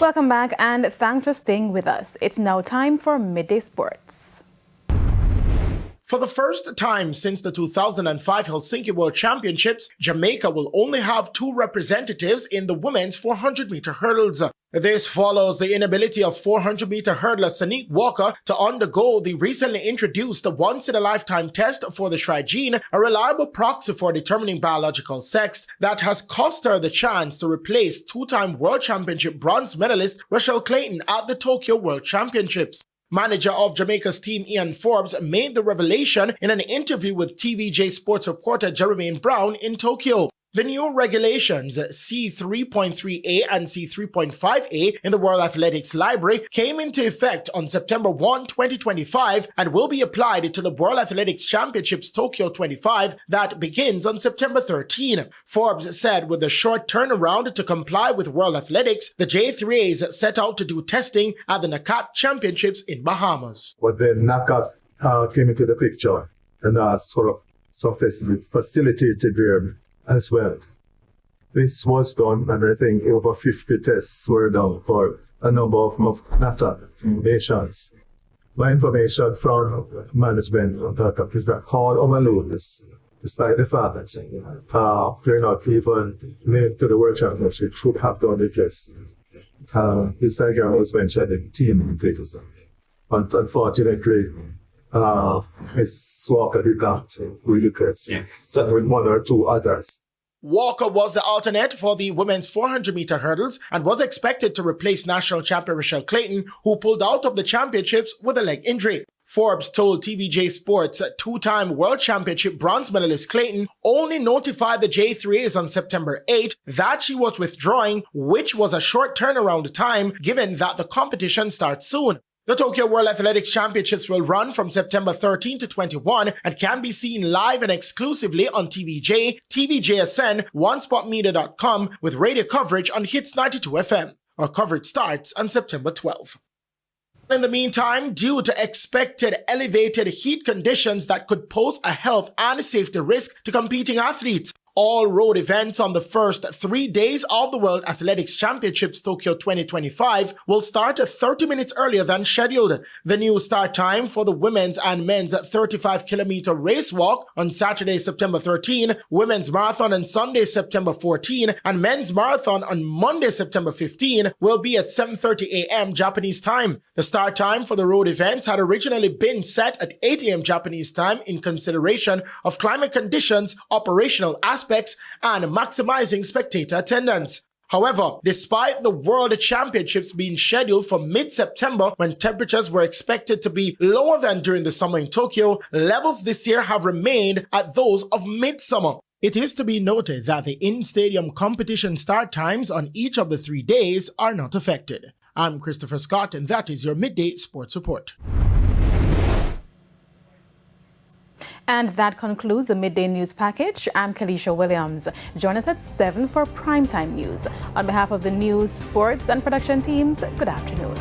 Welcome back and thanks for staying with us. It's now time for Midday Sports. For the first time since the 2005 Helsinki World Championships, Jamaica will only have 2 representatives in the women's 400-meter hurdles. This follows the inability of 400-meter hurdler Sanique Walker to undergo the recently introduced once-in-a-lifetime test for the Shri gene, a reliable proxy for determining biological sex that has cost her the chance to replace 2-time World Championship bronze medalist Rochelle Clayton at the Tokyo World Championships. Manager of Jamaica's team Ian Forbes made the revelation in an interview with TVJ Sports reporter Jeremy Brown in Tokyo. The new regulations, C3.3A and C3.5A in the World Athletics Library, came into effect on September 1, 2025 and will be applied to the World Athletics Championships Tokyo 25 that begins on September 13. Forbes said with the short turnaround to comply with World Athletics, the J3As set out to do testing at the NACAT Championships in Bahamas. But then NACAT came into the picture and sort of facilitated their as well. This was done, and I think over 50 tests were done for a number of NAFTA nations. My information from management on that is that all overload is despite the fact that they're not even made to the World Championship, should have done the test. This again was mentioned in team data. But unfortunately, Ms. Walker did not really test. So with 1 or 2 others. Walker was the alternate for the women's 400-meter hurdles and was expected to replace national champion Rochelle Clayton, who pulled out of the championships with a leg injury. Forbes told TVJ Sports 2-time World Championship bronze medalist Clayton only notified the J3As on September 8 that she was withdrawing, which was a short turnaround time given that the competition starts soon. The Tokyo World Athletics Championships will run from September 13 to 21 and can be seen live and exclusively on TVJ, TVJSN, OneSpotMedia.com with radio coverage on Hits 92 FM. Our coverage starts on September 12. In the meantime, due to expected elevated heat conditions that could pose a health and safety risk to competing athletes, all road events on the first 3 days of the World Athletics Championships Tokyo 2025 will start 30 minutes earlier than scheduled. The new start time for the women's and men's 35-kilometer race walk on Saturday, September 13, women's marathon on Sunday, September 14, and men's marathon on Monday, September 15 will be at 7:30 a.m. Japanese time. The start time for the road events had originally been set at 8 a.m. Japanese time in consideration of climate conditions, operational aspects, and maximizing spectator attendance. However, despite the World Championships being scheduled for mid-September when temperatures were expected to be lower than during the summer in Tokyo, levels this year have remained at those of midsummer. It is to be noted that the in-stadium competition start times on each of the 3 days are not affected. I'm Christopher Scott, and that is your Midday Sports Report. And that concludes the Midday News Package. I'm Kalisha Williams. Join us at 7 for Primetime News. On behalf of the news, sports, and production teams, good afternoon.